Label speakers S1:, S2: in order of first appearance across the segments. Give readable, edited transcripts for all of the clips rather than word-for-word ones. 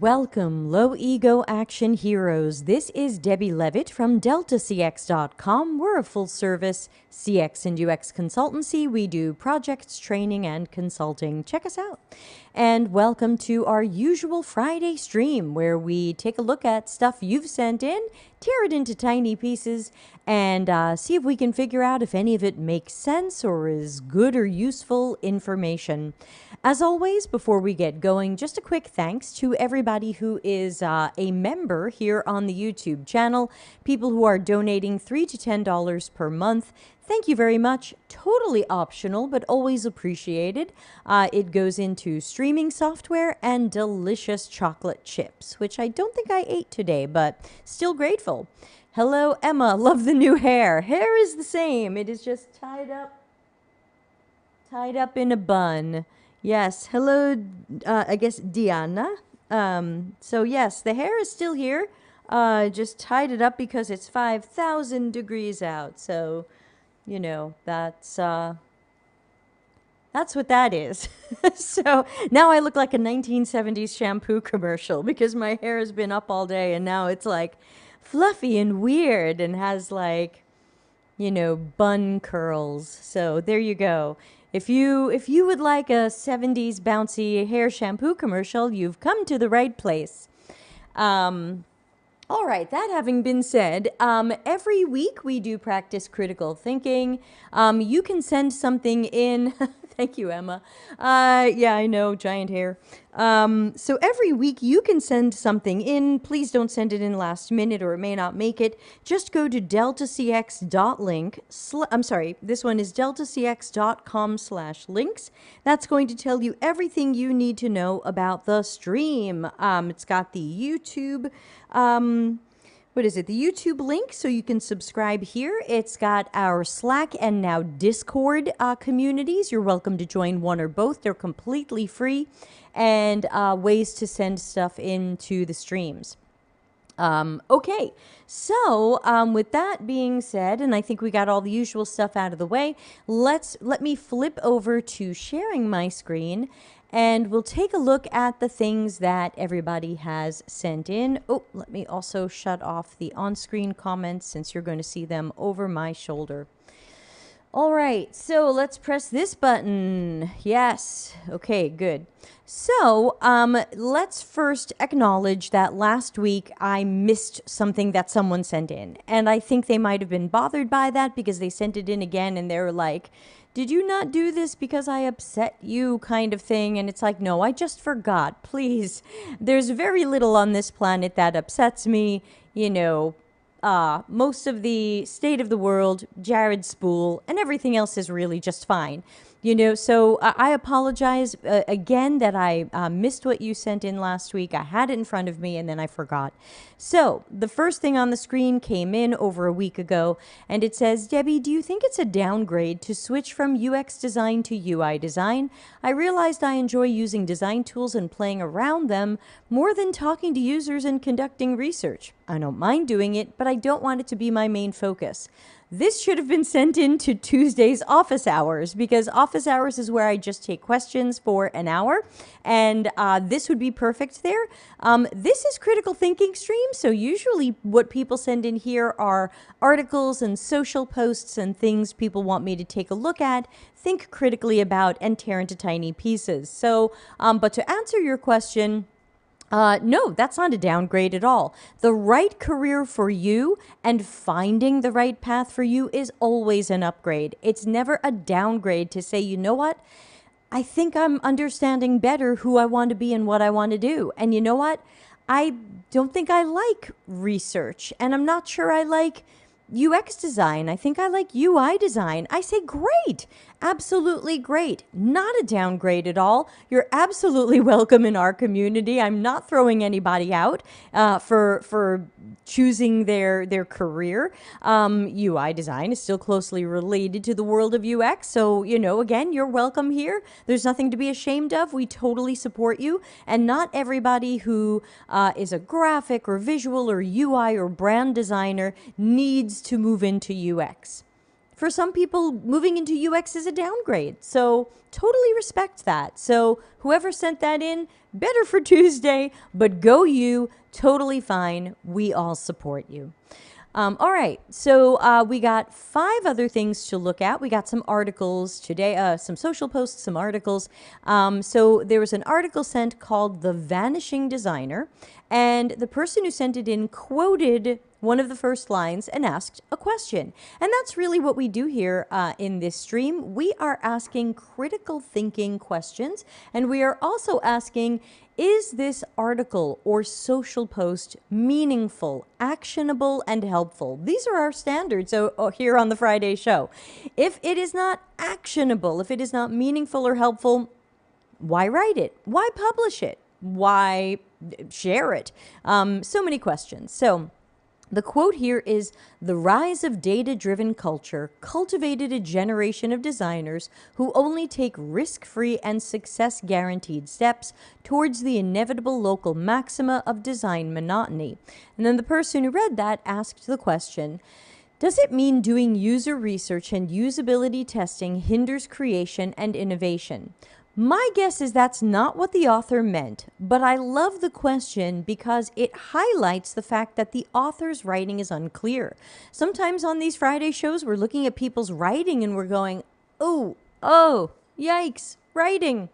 S1: Welcome, low ego action heroes. This is Debbie Levitt from DeltaCX.com. We're a full service CX and UX consultancy. We do projects, training, and consulting. Check us out. And welcome to our usual Friday stream where we take a look at stuff you've sent in, tear it into tiny pieces, and see if we can figure out if any of it makes sense or is good or useful information. As always, before we get going, just a quick thanks to everybody who is a member here on the YouTube channel, people who are donating $3 to $10 per month. Thank you very much. Totally optional, but always appreciated. It goes into streaming software and delicious chocolate chips, which I don't think I ate today, but still grateful. Hello, Emma. Love the new hair. Hair is the same. It is just tied up in a bun. Yes. Hello, I guess, Diana. So yes, the hair is still here. Just tied it up because it's 5,000 degrees out. So, you know, that's what that is. So now I look like a 1970s shampoo commercial because my hair has been up all day and now it's like fluffy and weird and has like, you know, bun curls. So there you go. If you would like a 70s bouncy hair shampoo commercial, you've come to the right place. All right, that having been said, every week we do practice critical thinking. You can send something in. Thank you, Emma. Yeah, I know, giant hair. So every week you can send something in. Please don't send it in last minute or it may not make it. Just go to deltacx.link. I'm sorry, this one is deltacx.com/links. That's going to tell you everything you need to know about the stream. It's got the YouTube, what is it? The YouTube link, so you can subscribe here. It's got our Slack and now Discord communities. You're welcome to join one or both. They're completely free, and ways to send stuff into the streams. Okay, so with that being said, and I think we got all the usual stuff out of the way, let me flip over to sharing my screen. And we'll take a look at the things that everybody has sent in. Oh, let me also shut off the on-screen comments since you're going to see them over my shoulder. All right, so let's press this button. Yes. Okay, good. So let's first acknowledge that last week I missed something that someone sent in. And I think they might have been bothered by that because they sent it in again and they were like, did you not do this because I upset you, kind of thing? And it's like, no, I just forgot. Please. There's very little on this planet that upsets me. You know, most of the state of the world, Jared Spool, and everything else is really just fine. You know, so I apologize again that I missed what you sent in last week. I had it in front of me and then I forgot. So the first thing on the screen came in over a week ago and it says, Debbie, do you think it's a downgrade to switch from UX design to UI design? I realized I enjoy using design tools and playing around them more than talking to users and conducting research. I don't mind doing it, but I don't want it to be my main focus. This should have been sent into Tuesday's office hours because office hours is where I just take questions for an hour, and this would be perfect there. This is critical thinking stream, so usually what people send in here are articles and social posts and things people want me to take a look at, think critically about, and tear into tiny pieces. So, but to answer your question, no, that's not a downgrade at all. The right career for you and finding the right path for you is always an upgrade. It's never a downgrade to say, you know what? I think I'm understanding better who I want to be and what I want to do. And you know what? I don't think I like research, and I'm not sure I like UX design. I think I like UI design. I say great. Absolutely great. Not a downgrade at all. You're absolutely welcome in our community. I'm not throwing anybody out for choosing their career. UI design is still closely related to the world of UX. So, you know, again, you're welcome here. There's nothing to be ashamed of. We totally support you. And not everybody who is a graphic or visual or UI or brand designer needs to move into UX. For some people, moving into UX is a downgrade. So totally respect that. So whoever sent that in, better for Tuesday, but go you, totally fine. We all support you. All right, so we got 5 other things to look at. We got some articles today, some social posts, some articles. So there was an article sent called The Vanishing Designer, and the person who sent it in quoted one of the first lines and asked a question. And that's really what we do here in this stream. We are asking critical thinking questions, and we are also asking, is this article or social post meaningful, actionable, and helpful? These are our standards here on the Friday show. If it is not actionable, if it is not meaningful or helpful, why write it? Why publish it? Why share it? So many questions. So the quote here is, "The rise of data-driven culture cultivated a generation of designers who only take risk-free and success-guaranteed steps towards the inevitable local maxima of design monotony." And then the person who read that asked the question, does it mean doing user research and usability testing hinders creation and innovation? My guess is that's not what the author meant, but I love the question because it highlights the fact that the author's writing is unclear. Sometimes on these Friday shows, we're looking at people's writing and we're going, oh, yikes, writing.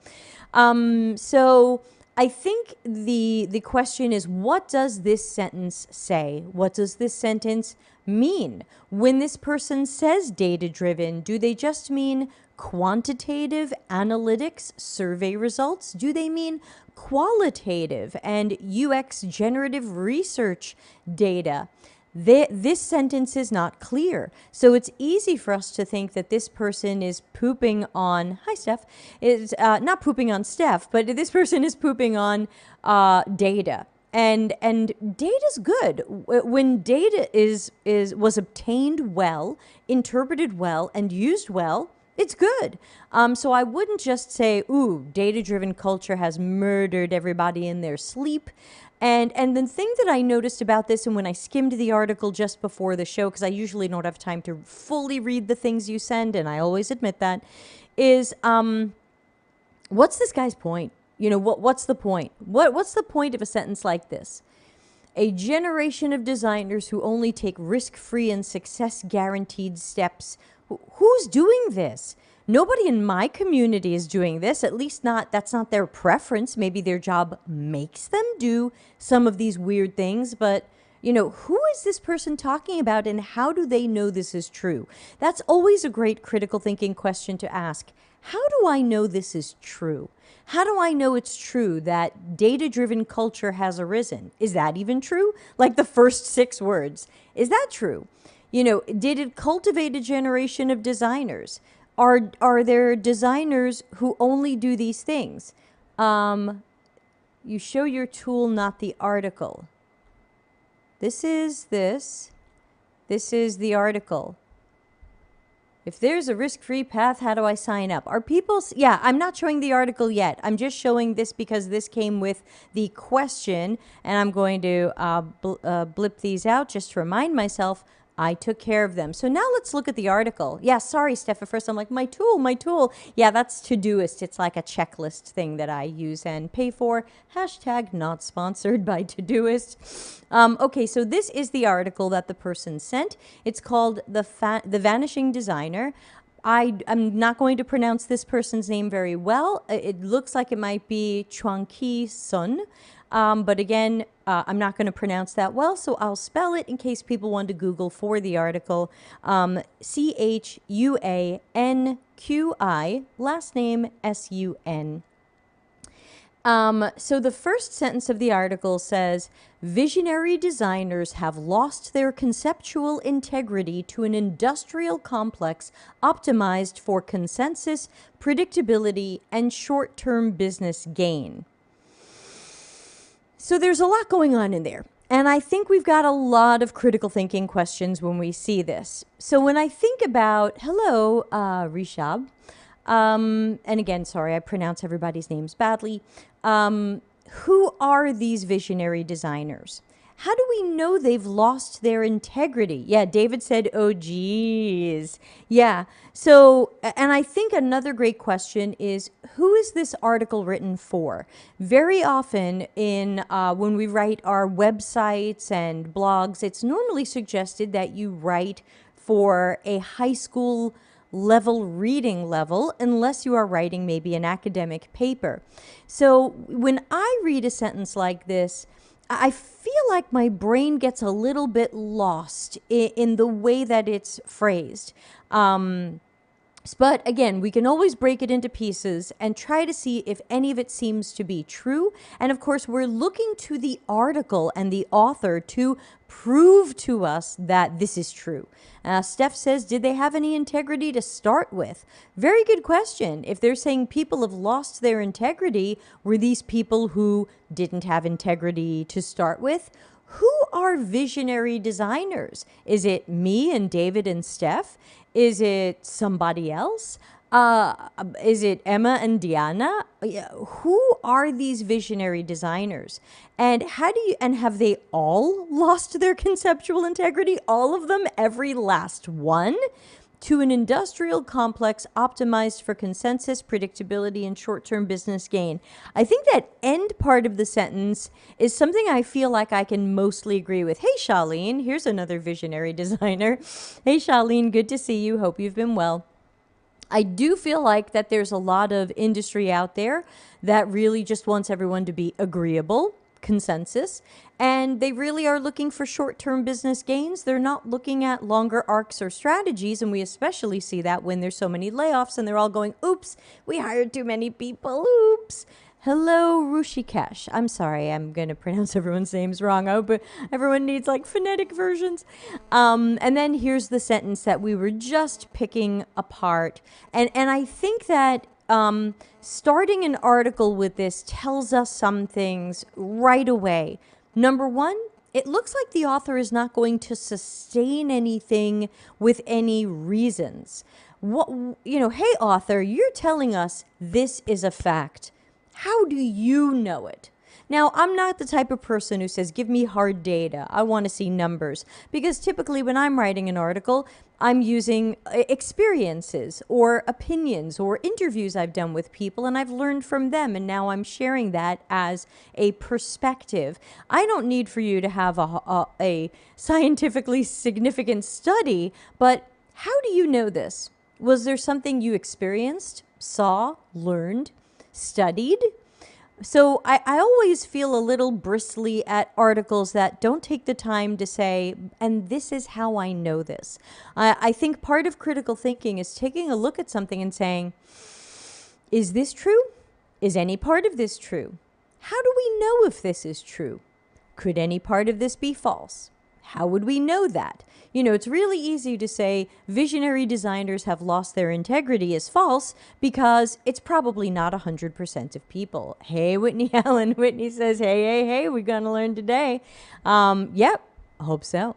S1: So I think the question is, what does this sentence say? What does this sentence mean? When this person says data-driven, do they just mean quantitative analytics survey results? Do they mean qualitative and UX generative research data? This sentence is not clear. So it's easy for us to think that this person is pooping on, hi Steph, is not pooping on Steph, but this person is pooping on data. And data's good. When data was obtained well, interpreted well, and used well, it's good. So I wouldn't just say, ooh, data-driven culture has murdered everybody in their sleep. And the thing that I noticed about this, and when I skimmed the article just before the show, because I usually don't have time to fully read the things you send, and I always admit that, is what's this guy's point? You know, what's the point? What's the point of a sentence like this? A generation of designers who only take risk-free and success-guaranteed steps. Who's doing this? Nobody in my community is doing this, at least that's not their preference. Maybe their job makes them do some of these weird things, but you know, who is this person talking about and how do they know this is true? That's always a great critical thinking question to ask. How do I know this is true? How do I know it's true that data-driven culture has arisen? Is that even true? Like the first 6 words. Is that true? You know, did it cultivate a generation of designers? Are there designers who only do these things? You show your tool, not the article. This is the article. If there's a risk-free path, how do I sign up? Are people, yeah, I'm not showing the article yet. I'm just showing this because this came with the question, and I'm going to blip these out just to remind myself I took care of them. So now let's look at the article. Yeah, sorry, Steph. At first I'm like, my tool. Yeah, that's Todoist. It's like a checklist thing that I use and pay for. Hashtag not sponsored by Todoist. Okay, so this is the article that the person sent. It's called The Vanishing Designer. I'm not going to pronounce this person's name very well. It looks like it might be Chuang-Ki Sun. But again, I'm not going to pronounce that well, so I'll spell it in case people want to Google for the article. Chuanqi, last name Sun. So the first sentence of the article says, visionary designers have lost their conceptual integrity to an industrial complex optimized for consensus, predictability, and short-term business gain. So there's a lot going on in there. And I think we've got a lot of critical thinking questions when we see this. So when I think about, hello, Rishab, and again, sorry, I pronounce everybody's names badly. Who are these visionary designers? How do we know they've lost their integrity? Yeah, David said, oh, geez. Yeah. So, and I think another great question is, who is this article written for? Very often when we write our websites and blogs, it's normally suggested that you write for a high school level reading level, unless you are writing maybe an academic paper. So when I read a sentence like this, I feel like my brain gets a little bit lost in the way that it's phrased. But again, we can always break it into pieces and try to see if any of it seems to be true. And of course, we're looking to the article and the author to prove to us that this is true. Steph says, did they have any integrity to start with? Very good question. If they're saying people have lost their integrity, were these people who didn't have integrity to start with? Who are visionary designers? Is it me and David and Steph? Is it somebody else? Is it Emma and Diana? Who are these visionary designers? And have they all lost their conceptual integrity? All of them? Every last one? To an industrial complex optimized for consensus, predictability, and short-term business gain. I think that end part of the sentence is something I feel like I can mostly agree with. Hey, Charlene, here's another visionary designer. Hey, Charlene, good to see you. Hope you've been well. I do feel like that there's a lot of industry out there that really just wants everyone to be agreeable, consensus, and they really are looking for short-term business gains. They're not looking at longer arcs or strategies, and we especially see that when there's so many layoffs and they're all going, oops, we hired too many people, oops. Hello, Rushikesh. I'm sorry, I'm going to pronounce everyone's names wrong. I hope everyone needs like phonetic versions. And then here's the sentence that we were just picking apart. And I think that starting an article with this tells us some things right away. Number one, it looks like the author is not going to sustain anything with any reasons. Hey, author, you're telling us this is a fact. How do you know it? Now, I'm not the type of person who says, give me hard data. I want to see numbers. Because typically when I'm writing an article, I'm using experiences or opinions or interviews I've done with people, and I've learned from them, and now I'm sharing that as a perspective. I don't need for you to have a scientifically significant study, but how do you know this? Was there something you experienced, saw, learned, studied? So I always feel a little bristly at articles that don't take the time to say, and this is how I know this. I think part of critical thinking is taking a look at something and saying, is this true? Is any part of this true? How do we know if this is true? Could any part of this be false? How would we know that? It's really easy to say visionary designers have lost their integrity is false because it's probably not 100% of people. Hey, Whitney Allen. Whitney says, hey, we're going to learn today. Yep, hope so.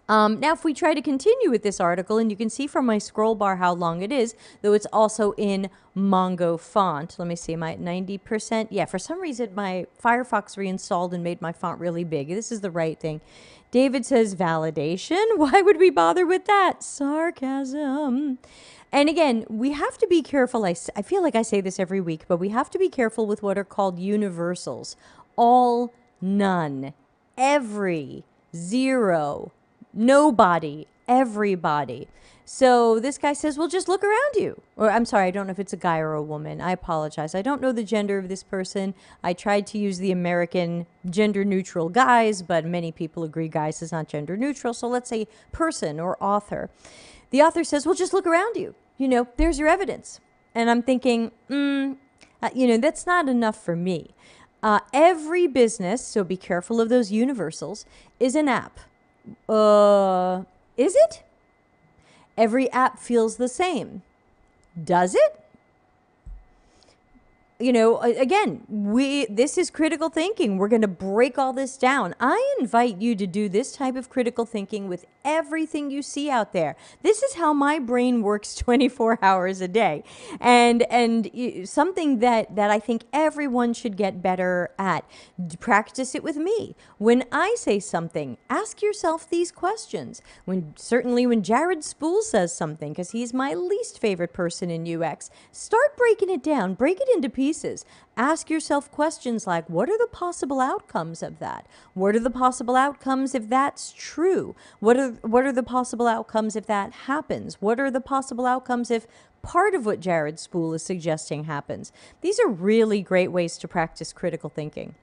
S1: Now, if we try to continue with this article, and you can see from my scroll bar how long it is, though it's also in Mongo font. Let me see, am I at 90%? Yeah, for some reason, my Firefox reinstalled and made my font really big. This is the right thing. David says, validation? Why would we bother with that? Sarcasm. And again, we have to be careful. I feel like I say this every week, but we have to be careful with what are called universals. All, none, every, zero, nobody, everybody. So this guy says, well, just look around you. Or I'm sorry, I don't know if it's a guy or a woman. I apologize. I don't know the gender of this person. I tried to use the American gender neutral guys, but many people agree guys is not gender neutral. So let's say person or author. The author says, well, just look around you. There's your evidence. And I'm thinking, that's not enough for me. Every business, so be careful of those universals, is an app. Is it? Every app feels the same. Does it? you know, again, this is critical thinking. We're going to break all this down. I invite you to do this type of critical thinking with everything you see out there. This is how my brain works 24 hours a day. And something that I think everyone should get better at. Practice it with me. When I say something, ask yourself these questions. Certainly when Jared Spool says something, because he's my least favorite person in UX, start breaking it down, break it into pieces. Ask yourself questions like, what are the possible outcomes of that? What are the possible outcomes if that's true? What are the possible outcomes if that happens? What are the possible outcomes if part of what Jared Spool is suggesting happens? These are really great ways to practice critical thinking.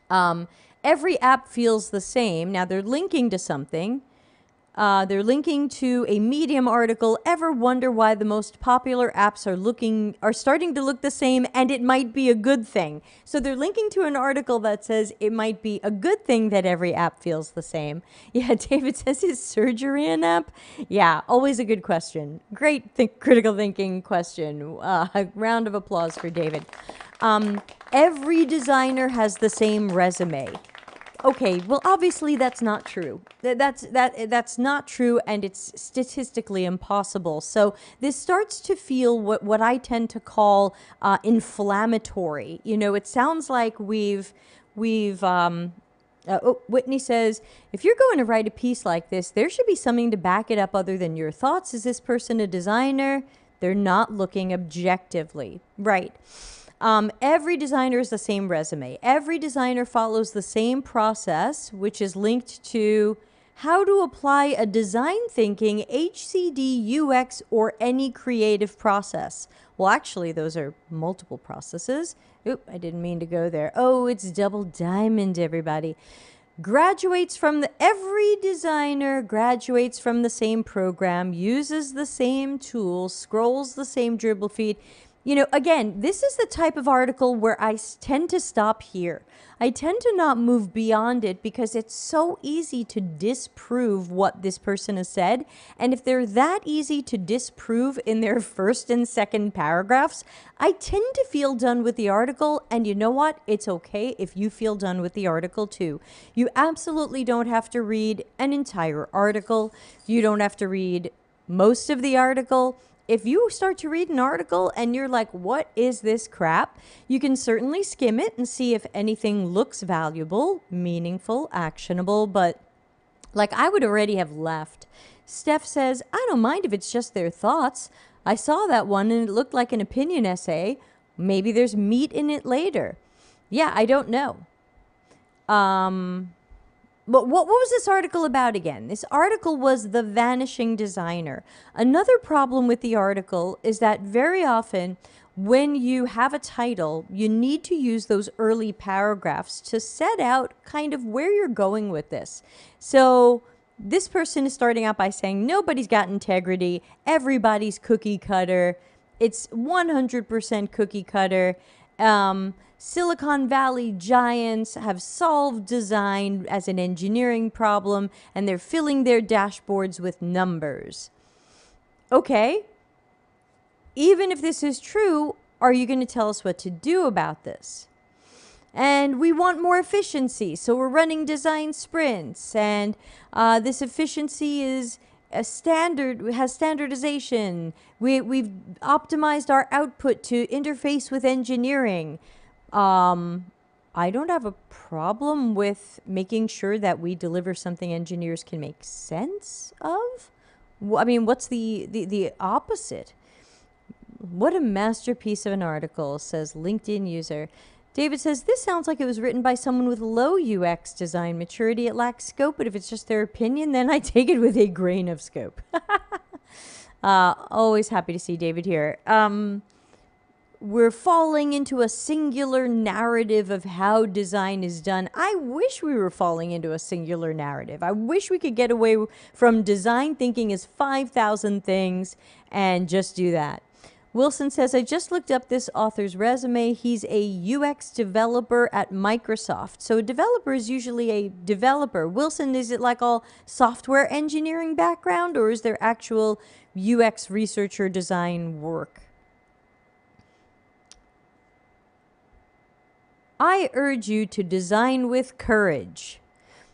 S1: Every app feels the same. Now they're linking to something. They're linking to a Medium article. Ever wonder why the most popular apps are starting to look the same, and it might be a good thing? So they're linking to an article that says it might be a good thing that every app feels the same. Yeah, David says, is surgery an app? Yeah, always a good question. Great critical thinking question. A round of applause for David. Every designer has the same resume. Okay, well, obviously that's not true. That's not true, and it's statistically impossible. So this starts to feel what I tend to call inflammatory. You know, it sounds like we've Whitney says, if you're going to write a piece like this, there should be something to back it up other than your thoughts. Is this person a designer? They're not looking objectively. Right. Every designer is the same resume. Every designer follows the same process, which is linked to how to apply a design thinking, HCD, UX, or any creative process. Well, actually, those are multiple processes. Oop, I didn't mean to go there. Oh, it's double diamond, everybody. Every designer graduates from the same program, uses the same tools, scrolls the same dribble feed. You know, again, this is the type of article where I tend to stop here. I tend to not move beyond it because it's so easy to disprove what this person has said. And if they're that easy to disprove in their first and second paragraphs, I tend to feel done with the article. And you know what? It's okay if you feel done with the article too. You absolutely don't have to read an entire article. You don't have to read most of the article. If you start to read an article and you're like, what is this crap? You can certainly skim it and see if anything looks valuable, meaningful, actionable, but like I would already have left. Steph says, I don't mind if it's just their thoughts. I saw that one and it looked like an opinion essay. Maybe there's meat in it later. Yeah, I don't know. But what was this article about again? This article was the Vanishing Designer. Another problem with the article is that very often when you have a title, you need to use those early paragraphs to set out kind of where you're going with this. So this person is starting out by saying, nobody's got integrity. Everybody's cookie cutter. It's 100% cookie cutter. Silicon Valley giants have solved design as an engineering problem, and they're filling their dashboards with numbers. Okay, even if this is true, are you going to tell us what to do about this? And we want more efficiency, so we're running design sprints, and this efficiency is has standardization. We've optimized our output to interface with engineering. I don't have a problem with making sure that we deliver something engineers can make sense of. I mean, what's the opposite? What a masterpiece of an article, says LinkedIn user. David says, this sounds like it was written by someone with low UX design maturity. It lacks scope, but if it's just their opinion, then I take it with a grain of scope. Always happy to see David here. We're falling into a singular narrative of how design is done. I wish we were falling into a singular narrative. I wish we could get away from design thinking as 5,000 things and just do that. Wilson says, I just looked up this author's resume. He's a UX developer at Microsoft. So a developer is usually a developer. Wilson, is it like all software engineering background, or is there actual UX researcher design work? I urge you to design with courage.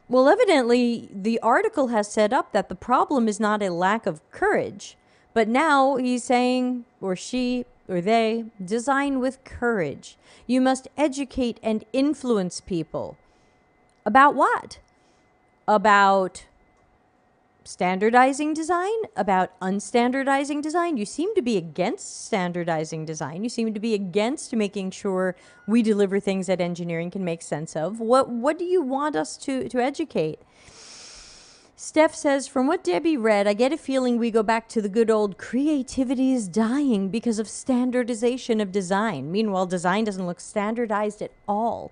S1: Well, evidently, the article has set up that the problem is not a lack of courage, but now he's saying, or she, or they, design with courage. You must educate and influence people. About what? About standardizing design, about unstandardizing design. You seem to be against standardizing design. You seem to be against making sure we deliver things that engineering can make sense of. What do you want us to educate? Steph says, from what Debbie read, I get a feeling we go back to the good old creativity is dying because of standardization of design. Meanwhile, design doesn't look standardized at all.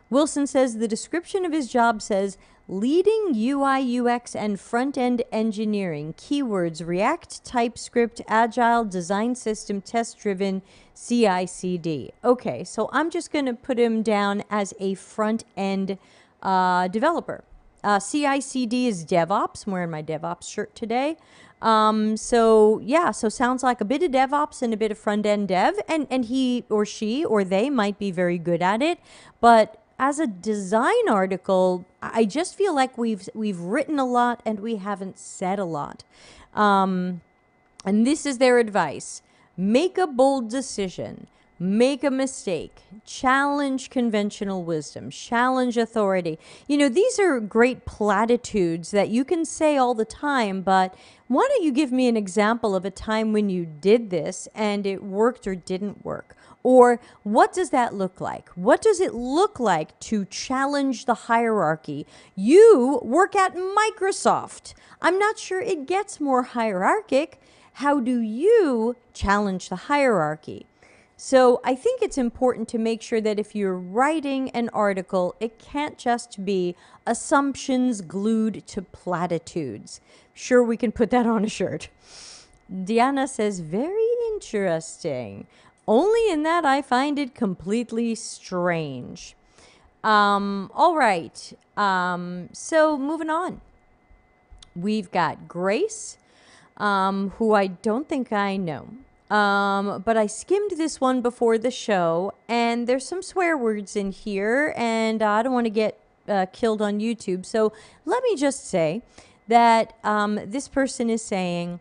S1: Wilson says the description of his job says, leading UI, UX, and front-end engineering. Keywords, React, TypeScript, Agile, Design System, Test-Driven, CI/CD. Okay, so I'm just going to put him down as a front-end developer. CI/CD is DevOps. I'm wearing my DevOps shirt today. So sounds like a bit of DevOps and a bit of front-end dev, and he or she or they might be very good at it, but as a design article, I just feel like we've written a lot and we haven't said a lot. And this is their advice. Make a bold decision. Make a mistake. Challenge conventional wisdom. Challenge authority. You know, these are great platitudes that you can say all the time, but why don't you give me an example of a time when you did this and it worked or didn't work? Or what does that look like? What does it look like to challenge the hierarchy? You work at Microsoft. I'm not sure it gets more hierarchic. How do you challenge the hierarchy? So I think it's important to make sure that if you're writing an article, it can't just be assumptions glued to platitudes. Sure, we can put that on a shirt. Diana says, very interesting. Only in that I find it completely strange. All right. So moving on. We've got Grace, who I don't think I know. But I skimmed this one before the show, and there's some swear words in here, and I don't want to get killed on YouTube. So let me just say that this person is saying,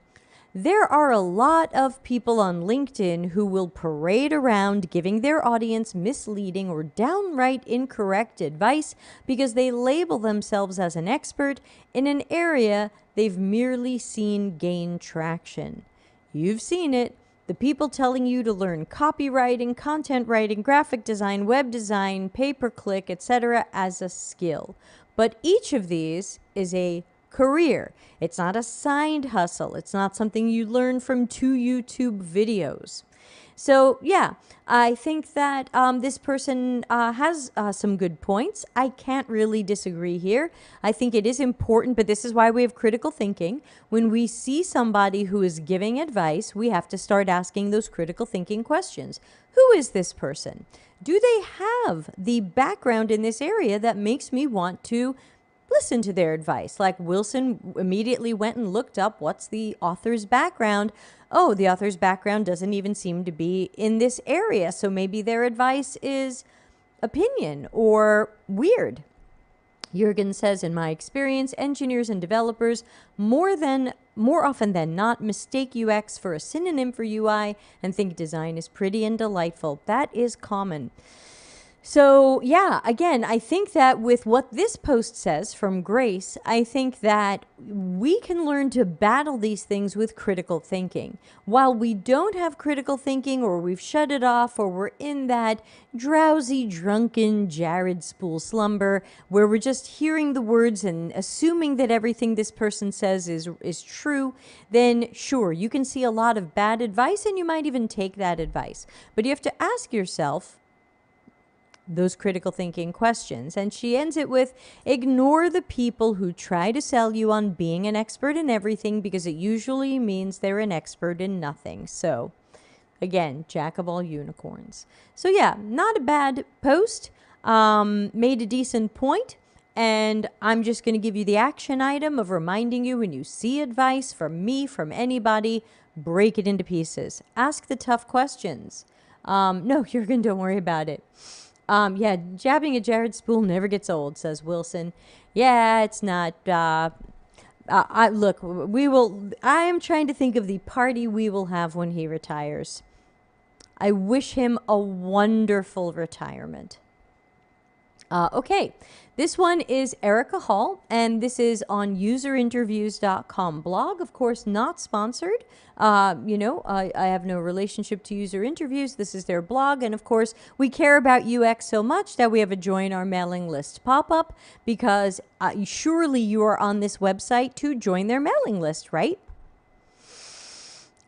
S1: there are a lot of people on LinkedIn who will parade around giving their audience misleading or downright incorrect advice because they label themselves as an expert in an area they've merely seen gain traction. You've seen it. The people telling you to learn copywriting, content writing, graphic design, web design, pay-per-click, etc. as a skill. But each of these is a career. It's not a side hustle. It's not something you learn from 2 YouTube videos. So yeah, I think that this person has some good points. I can't really disagree here. I think it is important, but this is why we have critical thinking. When we see somebody who is giving advice, we have to start asking those critical thinking questions. Who is this person? Do they have the background in this area that makes me want to listen to their advice? Like Wilson immediately went and looked up what's the author's background. Oh, the author's background doesn't even seem to be in this area. So maybe their advice is opinion or weird. Jürgen says, in my experience, engineers and developers more often than not mistake UX for a synonym for UI and think design is pretty and delightful. That is common. So yeah, again, I think that with what this post says from Grace, I think that we can learn to battle these things with critical thinking. While we don't have critical thinking, or we've shut it off, or we're in that drowsy, drunken Jared Spool slumber where we're just hearing the words and assuming that everything this person says is true, then sure, you can see a lot of bad advice and you might even take that advice. But you have to ask yourself those critical thinking questions. And she ends it with, ignore the people who try to sell you on being an expert in everything because it usually means they're an expert in nothing. So again, jack of all unicorns. So yeah, not a bad post. Made a decent point. And I'm just going to give you the action item of reminding you when you see advice from me, from anybody, break it into pieces. Ask the tough questions. No, Jürgen, don't worry about it. Yeah, jabbing at Jared Spool never gets old, says Wilson. Yeah, it's not. Look, we will. I am trying to think of the party we will have when he retires. I wish him a wonderful retirement. Okay, this one is Erica Hall, and this is on userinterviews.com blog. Of course, not sponsored. I have no relationship to User Interviews. This is their blog, and of course, we care about UX so much that we have a join our mailing list pop-up because surely you are on this website to join their mailing list, right?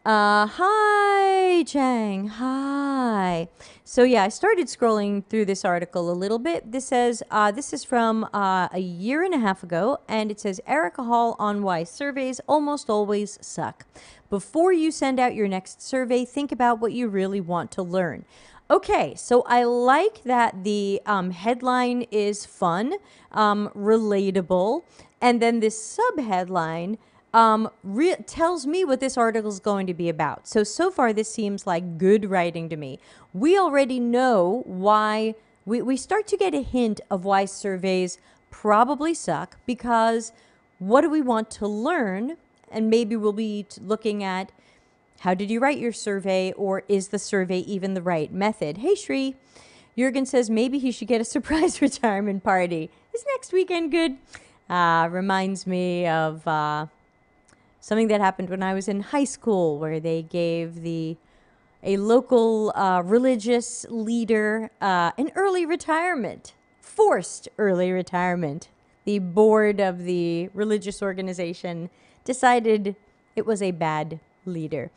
S1: Hi, Chang. Hi. So yeah, I started scrolling through this article a little bit. This says, this is from a year and a half ago, and it says, Erica Hall on why surveys almost always suck. Before you send out your next survey, think about what you really want to learn. Okay, so I like that the headline is fun, relatable, and then this sub-headline tells me what this article is going to be about. So far, this seems like good writing to me. We already know why, we start to get a hint of why surveys probably suck, because what do we want to learn? And maybe we'll be looking at, how did you write your survey, or is the survey even the right method? Hey, Shri. Jurgen says maybe he should get a surprise retirement party. Is next weekend good? Reminds me of something that happened when I was in high school, where they gave a local religious leader an early retirement, forced early retirement. The board of the religious organization decided it was a bad leader.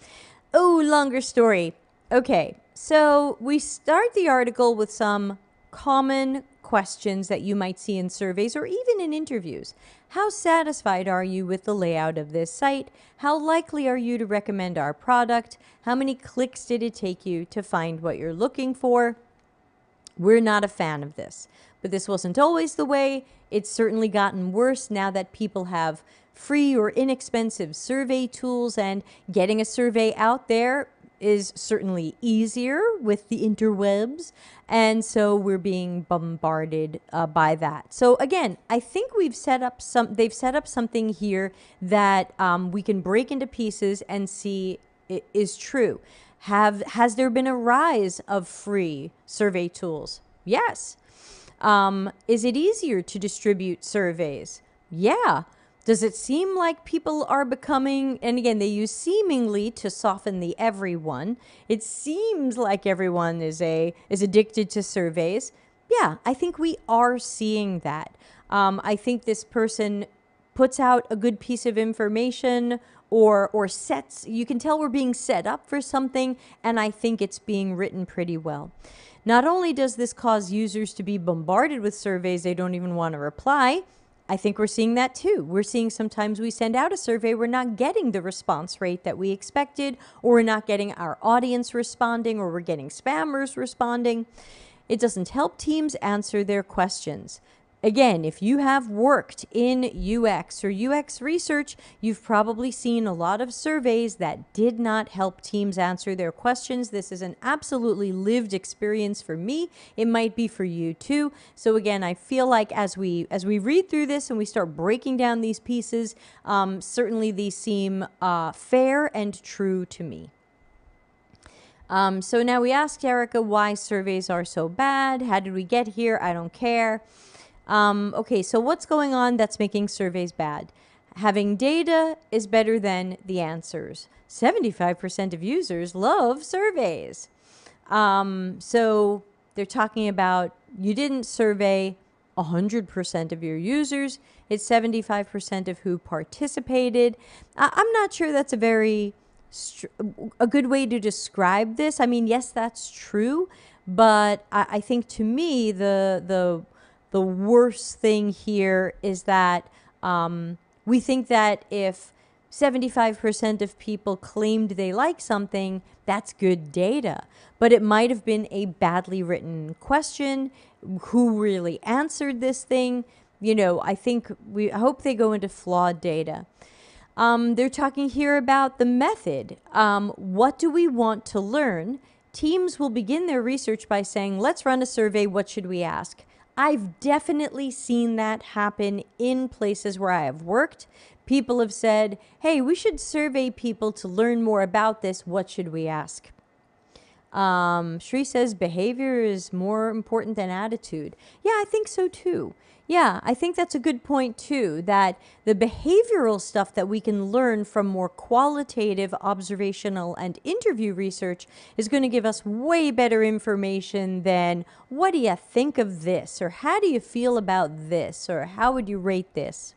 S1: Oh, longer story. Okay, so we start the article with some common questions that you might see in surveys or even in interviews. How satisfied are you with the layout of this site? How likely are you to recommend our product? How many clicks did it take you to find what you're looking for? We're not a fan of this, but this wasn't always the way. It's certainly gotten worse now that people have free or inexpensive survey tools, and getting a survey out there is certainly easier with the interwebs, and so we're being bombarded by that. So again, I think they've set up something here that we can break into pieces and see it is true. Has there been a rise of free survey tools? Yes. Is it easier to distribute surveys? Yeah. Does it seem like people are becoming, and again, they use seemingly to soften the everyone. It seems like everyone is addicted to surveys. Yeah, I think we are seeing that. I think this person puts out a good piece of information or sets, you can tell we're being set up for something, and I think it's being written pretty well. Not only does this cause users to be bombarded with surveys they don't even want to reply, I think we're seeing that too. We're seeing sometimes we send out a survey, we're not getting the response rate that we expected, or we're not getting our audience responding, or we're getting spammers responding. It doesn't help teams answer their questions. Again, if you have worked in UX or UX research, you've probably seen a lot of surveys that did not help teams answer their questions. This is an absolutely lived experience for me. It might be for you too. So again, I feel like as we read through this and we start breaking down these pieces, certainly these seem fair and true to me. So now we asked Erica why surveys are so bad. How did we get here? I don't care. Okay, so what's going on that's making surveys bad? Having data is better than the answers. 75% of users love surveys. So they're talking about you didn't survey 100% of your users. It's 75% of who participated. I'm not sure that's a good way to describe this. I mean, yes, that's true, but I think to me the worst thing here is that we think that if 75% of people claimed they like something, that's good data. But it might have been a badly written question. Who really answered this thing? You know, I hope they go into flawed data. They're talking here about the method. What do we want to learn? teams will begin their research by saying, let's run a survey. What should we ask? I've definitely seen that happen in places where I have worked. People have said, hey, we should survey people to learn more about this. What should we ask? Shri says behavior is more important than attitude. Yeah, I think so too. Yeah, I think that's a good point too, that the behavioral stuff that we can learn from more qualitative, observational, and interview research is going to give us way better information than what do you think of this, or how do you feel about this, or how would you rate this?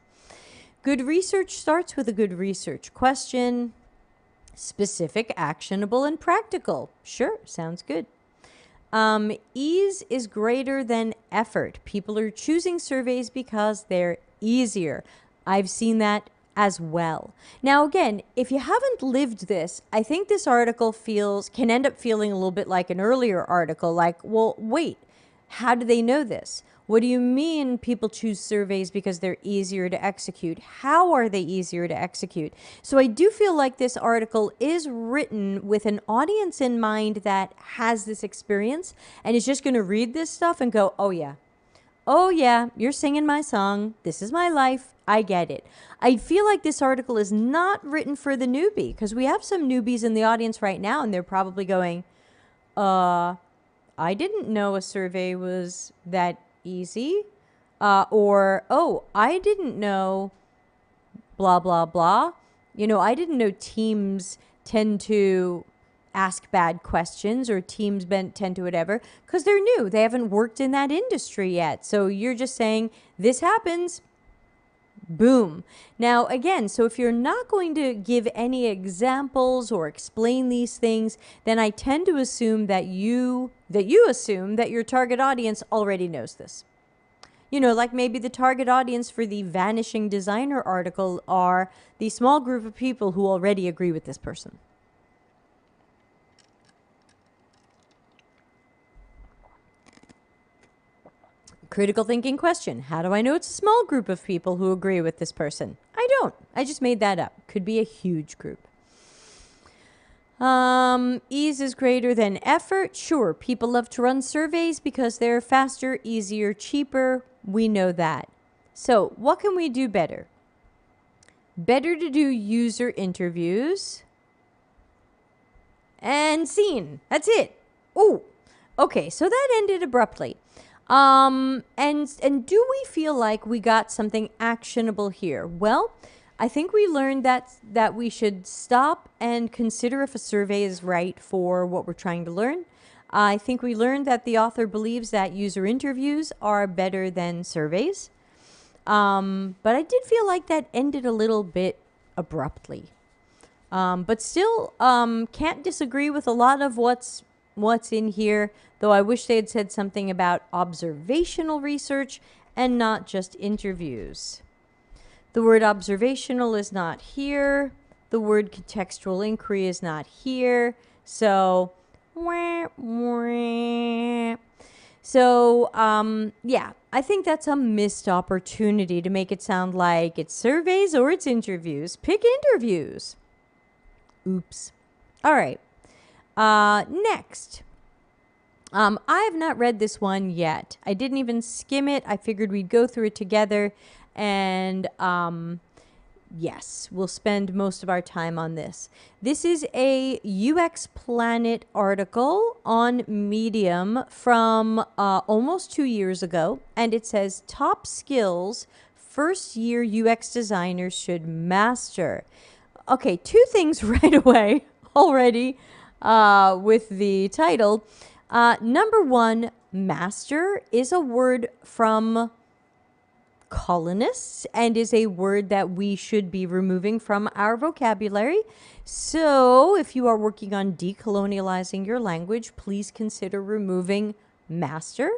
S1: Good research starts with a good research question. Specific, actionable, and practical. Sure, sounds good. Ease is greater than effort. People are choosing surveys because they're easier. I've seen that as well. Now, again, if you haven't lived this, I think this article can end up feeling a little bit like an earlier article, like, well, wait, how do they know this? What do you mean people choose surveys because they're easier to execute? How are they easier to execute? So I do feel like this article is written with an audience in mind that has this experience and is just going to read this stuff and go, oh yeah, you're singing my song. This is my life. I get it. I feel like this article is not written for the newbie, because we have some newbies in the audience right now and they're probably going, I didn't know a survey was that easy, or, oh, I didn't know blah, blah, blah. I didn't know teams tend to ask bad questions, or teams tend to whatever, because they're new. They haven't worked in that industry yet. So you're just saying, this happens, boom. Now, again, so if you're not going to give any examples or explain these things, then I tend to assume that you assume that your target audience already knows this. Like maybe the target audience for the Vanishing Designer article are the small group of people who already agree with this person. Critical thinking question. How do I know it's a small group of people who agree with this person? I don't. I just made that up. Could be a huge group. Ease is greater than effort. Sure, people love to run surveys because they're faster, easier, cheaper. We know that. So what can we do better? Better to do user interviews. And scene. That's it. Oh, okay. So that ended abruptly. And do we feel like we got something actionable here? Well, I think we learned that we should stop and consider if a survey is right for what we're trying to learn. I think we learned that the author believes that user interviews are better than surveys. But I did feel like that ended a little bit abruptly. But still, can't disagree with a lot of what's in here, though I wish they had said something about observational research and not just interviews. The word observational is not here. The word contextual inquiry is not here. So, yeah, I think that's a missed opportunity to make it sound like it's surveys or it's interviews. Pick interviews. Oops. All right. Next. I have not read this one yet. I didn't even skim it. I figured we'd go through it together. And yes, we'll spend most of our time on this. This is a UX Planet article on Medium from almost 2 years ago. And it says, top skills first-year UX designers should master. Okay, two things right away already with the title. Number one, master is a word from colonists and is a word that we should be removing from our vocabulary. So if you are working on decolonializing your language, please consider removing master.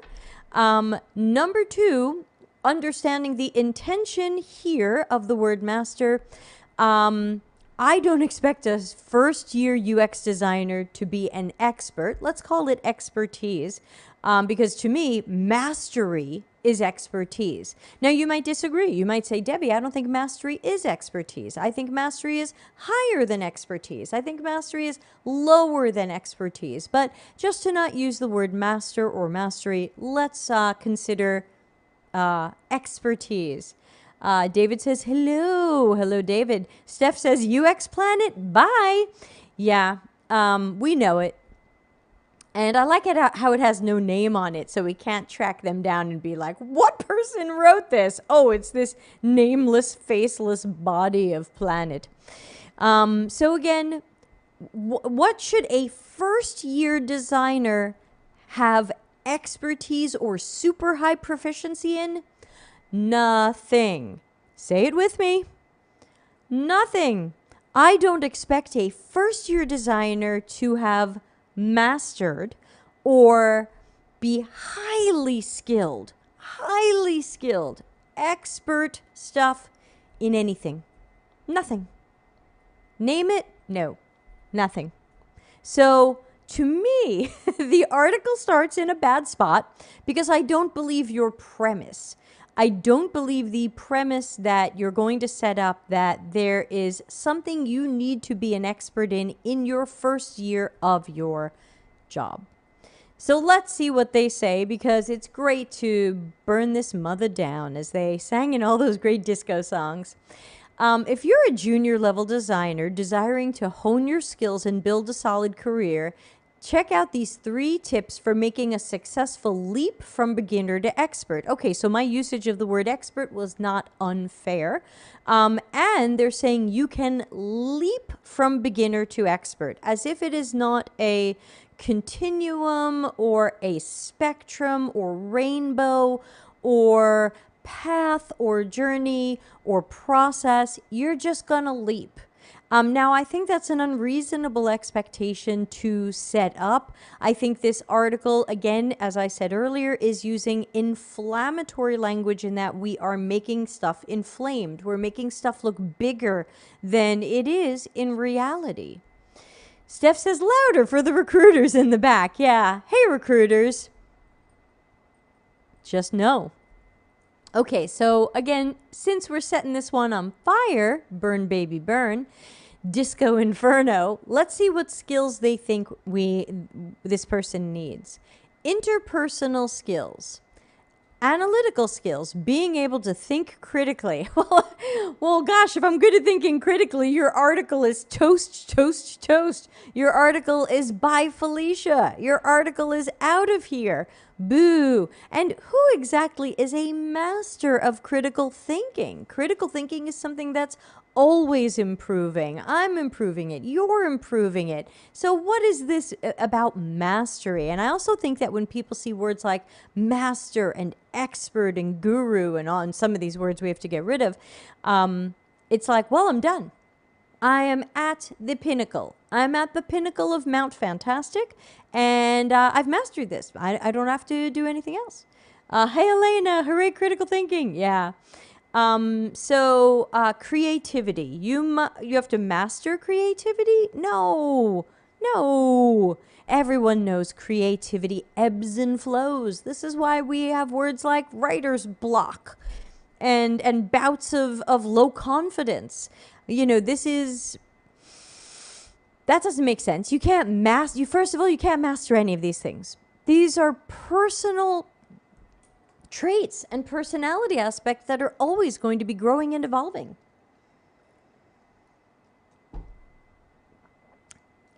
S1: Number two, understanding the intention here of the word master. I don't expect a first-year UX designer to be an expert. Let's call it expertise. Because to me, mastery is expertise. Now, you might disagree. You might say, Debbie, I don't think mastery is expertise. I think mastery is higher than expertise. I think mastery is lower than expertise. But just to not use the word master or mastery, let's consider expertise. David says, hello. Hello, David. Steph says, UX Planet, bye. Yeah, we know it. And I like it how it has no name on it, so we can't track them down and be like, what person wrote this? Oh, it's this nameless, faceless body of Planet. So again, what should a first-year designer have expertise or super high proficiency in? Nothing. Say it with me. Nothing. I don't expect a first-year designer to have mastered or be highly skilled, expert stuff in anything. Nothing. Name it? No. Nothing. So to me, the article starts in a bad spot because I don't believe your premise. I don't believe the premise that you're going to set up that there is something you need to be an expert in your first year of your job. So let's see what they say, because it's great to burn this mother down, as they sang in all those great disco songs. If you're a junior level designer desiring to hone your skills and build a solid career, check out these 3 tips for making a successful leap from beginner to expert. Okay, so my usage of the word expert was not unfair. And they're saying you can leap from beginner to expert, as if it is not a continuum or a spectrum or rainbow or path or journey or process. You're just gonna leap. Now, I think that's an unreasonable expectation to set up. I think this article, again, as I said earlier, is using inflammatory language in that we are making stuff inflamed. We're making stuff look bigger than it is in reality. Steph says louder for the recruiters in the back. Yeah. Hey, recruiters. Just know. Okay, so again, since we're setting this one on fire, burn baby burn, Disco Inferno, let's see what skills they think this person needs. Interpersonal skills, analytical skills, being able to think critically. Well, gosh, if I'm good at thinking critically, your article is toast, toast, toast. Your article is bye, Felicia. Your article is out of here. Boo. And who exactly is a master of critical thinking? Critical thinking is something that's always improving. I'm improving it. You're improving it. So what is this about mastery? And I also think that when people see words like master and expert and guru and on some of these words we have to get rid of, it's like, well, I'm done. I am at the pinnacle. I'm at the pinnacle of Mount Fantastic, and I've mastered this. I don't have to do anything else. Hey, Elena, hooray, critical thinking. Yeah. So creativity. You have to master creativity? No. Everyone knows creativity ebbs and flows. This is why we have words like writer's block and bouts of low confidence. You know, that doesn't make sense. You can't first of all, you can't master any of these things. These are personal traits and personality aspects that are always going to be growing and evolving.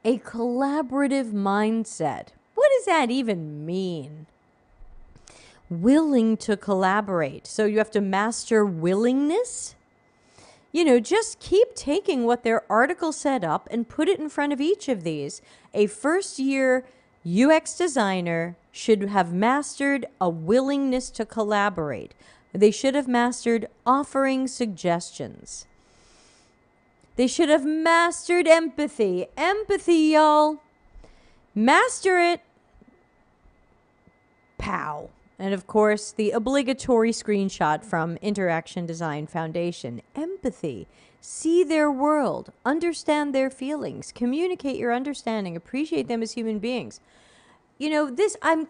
S1: A collaborative mindset. What does that even mean? Willing to collaborate. So you have to master willingness. You know, just keep taking what their article set up and put it in front of each of these. A first-year UX designer should have mastered a willingness to collaborate. They should have mastered offering suggestions. They should have mastered empathy. Empathy, y'all. Master it. Pow. And of course, the obligatory screenshot from Interaction Design Foundation. Empathy. See their world. Understand their feelings. Communicate your understanding. Appreciate them as human beings. I'm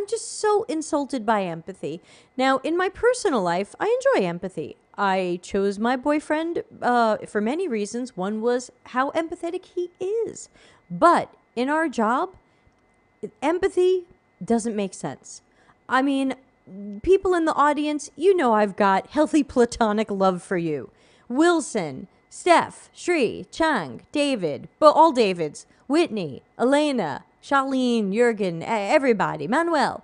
S1: just so insulted by empathy. Now, in my personal life, I enjoy empathy. I chose my boyfriend for many reasons. One was how empathetic he is. But in our job, empathy doesn't make sense. I mean, people in the audience, I've got healthy platonic love for you. Wilson, Steph, Shri, Chang, David, all Davids, Whitney, Elena, Charlene, Jurgen, everybody, Manuel.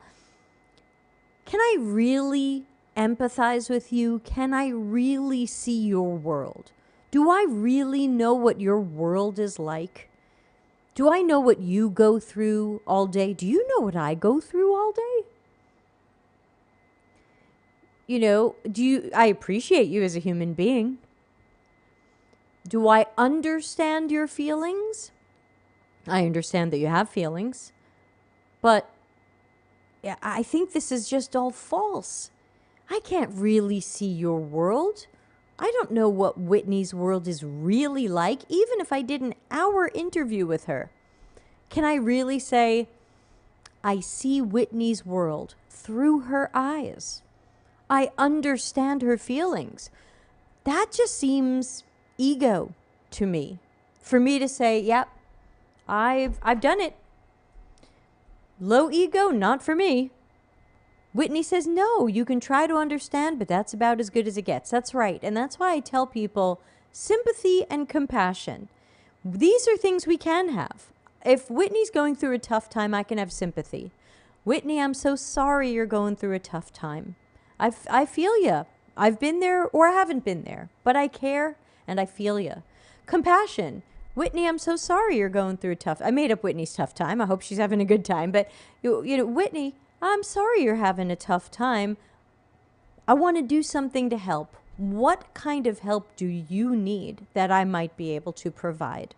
S1: Can I really empathize with you? Can I really see your world? Do I really know what your world is like? Do I know what you go through all day? Do you know what I go through all day? I appreciate you as a human being. Do I understand your feelings? I understand that you have feelings. But I think this is just all false. I can't really see your world. I don't know what Whitney's world is really like, even if I did an hour interview with her. Can I really say, I see Whitney's world through her eyes? I understand her feelings. That just seems ego to me. For me to say, yep, I've done it. Low ego, not for me. Whitney says, no, you can try to understand, but that's about as good as it gets. That's right. And that's why I tell people sympathy and compassion. These are things we can have. If Whitney's going through a tough time, I can have sympathy. Whitney, I'm so sorry you're going through a tough time. I feel you. I've been there or I haven't been there, but I care and I feel you. Compassion. Whitney, I'm so sorry you're going through a tough. I made up Whitney's tough time. I hope she's having a good time. But, Whitney, I'm sorry you're having a tough time. I want to do something to help. What kind of help do you need that I might be able to provide?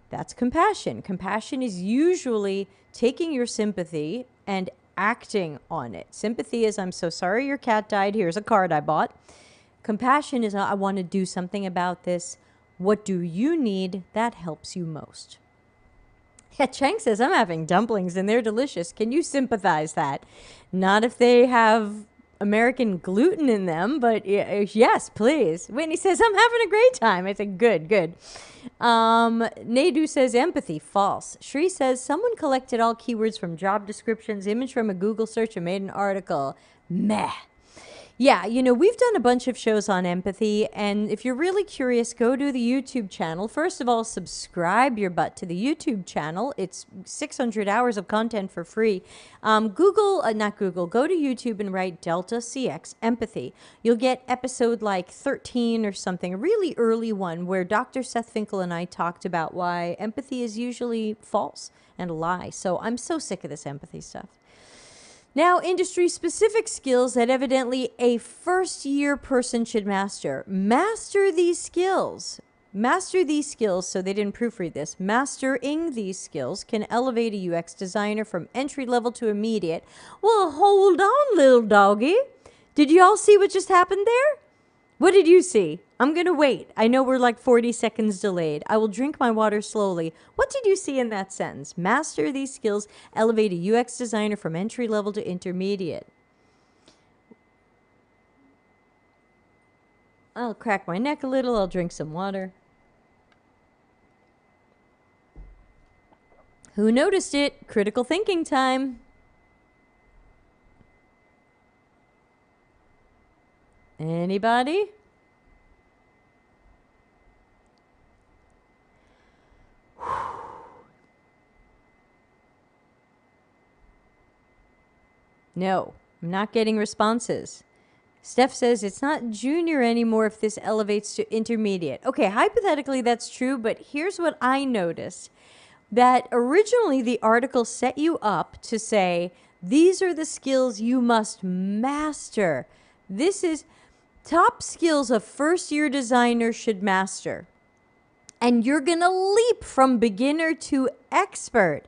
S1: That's compassion. Compassion is usually taking your sympathy and acting on it. Sympathy is, I'm so sorry your cat died. Here's a card I bought. Compassion is, I want to do something about this. What do you need that helps you most? Yeah, Chang says, I'm having dumplings and they're delicious. Can you sympathize that? Not if they have American gluten in them, but yes, please. Whitney says, I'm having a great time. I said, good. Nadu says, empathy, false. Shri says, someone collected all keywords from job descriptions, image from a Google search, and made an article. Meh. Yeah, we've done a bunch of shows on empathy, and if you're really curious, go to the YouTube channel. First of all, subscribe your butt to the YouTube channel. It's 600 hours of content for free. Go to YouTube and write Delta CX Empathy. You'll get episode like 13 or something, a really early one where Dr. Seth Finkel and I talked about why empathy is usually false and a lie. So I'm so sick of this empathy stuff. Now, industry-specific skills that evidently a first-year person should master. Master these skills. Master these skills, so they didn't proofread this. Mastering these skills can elevate a UX designer from entry-level to immediate. Well, hold on, little doggy. Did you all see what just happened there? What did you see? I'm going to wait. I know we're like 40 seconds delayed. I will drink my water slowly. What did you see in that sentence? Master these skills, elevate a UX designer from entry level to intermediate. I'll crack my neck a little. I'll drink some water. Who noticed it? Critical thinking time. Anybody? No, I'm not getting responses. Steph says it's not junior anymore if this elevates to intermediate. Okay, hypothetically that's true, but here's what I noticed. That originally the article set you up to say, these are the skills you must master. This is top skills a first-year designer should master. And you're going to leap from beginner to expert.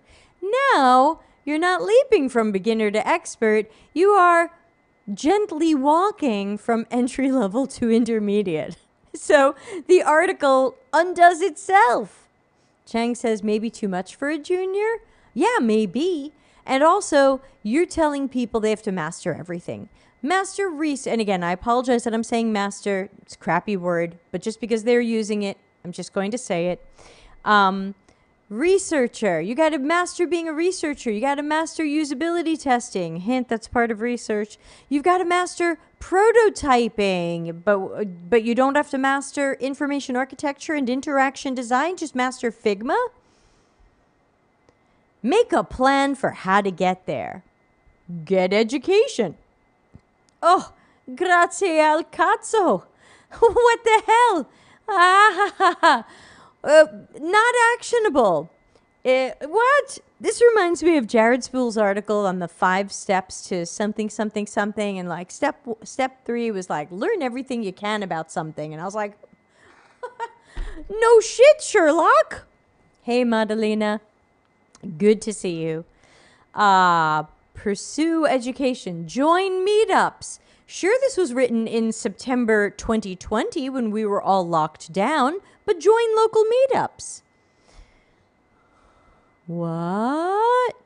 S1: Now, you're not leaping from beginner to expert. You are gently walking from entry level to intermediate. So the article undoes itself. Chang says maybe too much for a junior? Yeah, maybe. And also, you're telling people they have to master everything. Master research, and again, I apologize that I'm saying master. It's a crappy word, but just because they're using it, I'm just going to say it. Researcher, you got to master being a researcher. You got to master usability testing. Hint, that's part of research. You've got to master prototyping, but you don't have to master information architecture and interaction design. Just master Figma. Make a plan for how to get there. Get education. Oh, grazie al cazzo. What the hell? Not actionable. What? This reminds me of Jared Spool's article on the 5 steps to something, something, something. And like step 3 was like, learn everything you can about something. And I was like, no shit, Sherlock. Hey, Madalena. Good to see you. Pursue education. Join meetups. Sure, this was written in September 2020 when we were all locked down, but join local meetups. What?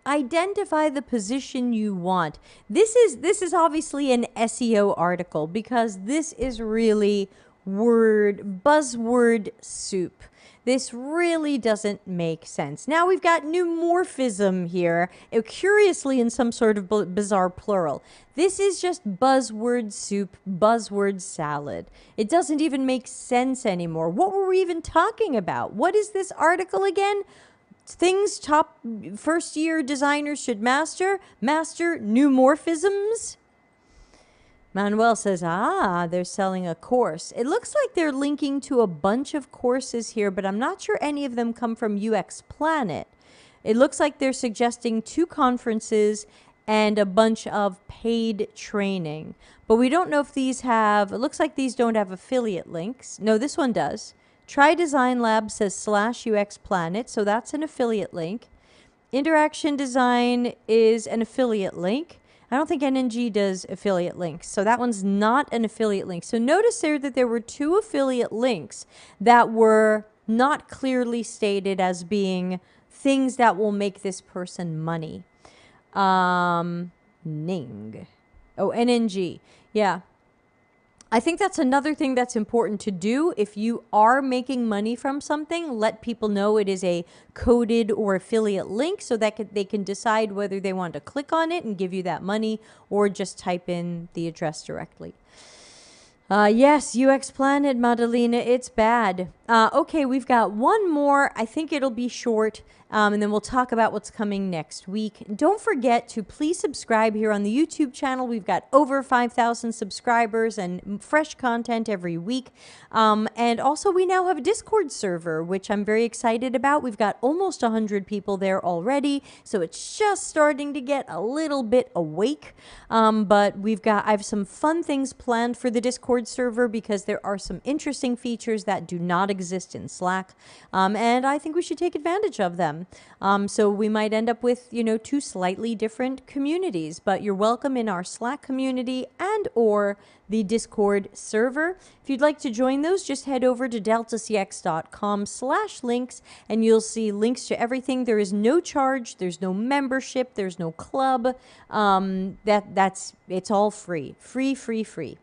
S1: Identify the position you want. This is obviously an SEO article because this is really buzzword soup. This really doesn't make sense. Now we've got pneumorphism here, curiously in some sort of bizarre plural. This is just buzzword soup, buzzword salad. It doesn't even make sense anymore. What were we even talking about? What is this article again? Things top first-year designers should master. Master pneumorphisms. Manuel says, they're selling a course. It looks like they're linking to a bunch of courses here, but I'm not sure any of them come from UX Planet. It looks like they're suggesting 2 conferences and a bunch of paid training. But we don't know if these have, it looks like these don't have affiliate links. No, this one does. Try Design Lab says /UX Planet, so that's an affiliate link. Interaction Design is an affiliate link. I don't think NNG does affiliate links, so that one's not an affiliate link. So notice there that there were 2 affiliate links that were not clearly stated as being things that will make this person money. Ning. Oh, NNG. Yeah. I think that's another thing that's important to do. If you are making money from something, let people know it is a coded or affiliate link so that they can decide whether they want to click on it and give you that money or just type in the address directly. Yes, UX Planet, Madalena, it's bad. Okay, we've got one more. I think it'll be short, and then we'll talk about what's coming next week. Don't forget to please subscribe here on the YouTube channel. We've got over 5,000 subscribers and fresh content every week. And also, we now have a Discord server, which I'm very excited about. We've got almost 100 people there already, so it's just starting to get a little bit awake. But I have some fun things planned for the Discord server because there are some interesting features that do not exist in Slack, and I think we should take advantage of them. So we might end up with 2 slightly different communities, but you're welcome in our Slack community and or the Discord server. If you'd like to join those, just head over to deltacx.com/links and you'll see links to everything. There is no charge, there's no membership, there's no club. It's all free. Free.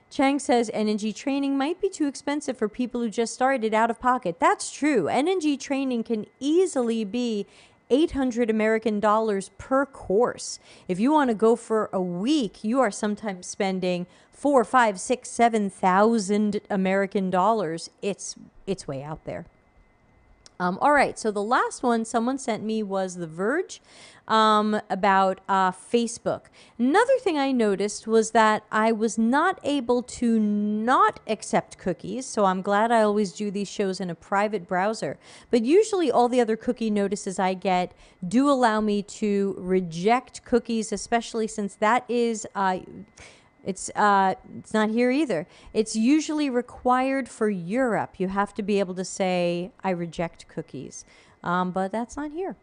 S1: Chang says NNG training might be too expensive for people who just started out of pocket. That's true. NNG training can easily be $800 American per course. If you want to go for a week, you are sometimes spending 4, 5, 6, 7,000 American dollars. It's way out there. All right, so the last one someone sent me was The Verge about Facebook. Another thing I noticed was that I was not able to not accept cookies, so I'm glad I always do these shows in a private browser. But usually all the other cookie notices I get do allow me to reject cookies, especially since that is... It's not here either. It's usually required for Europe. You have to be able to say, I reject cookies. But that's not here.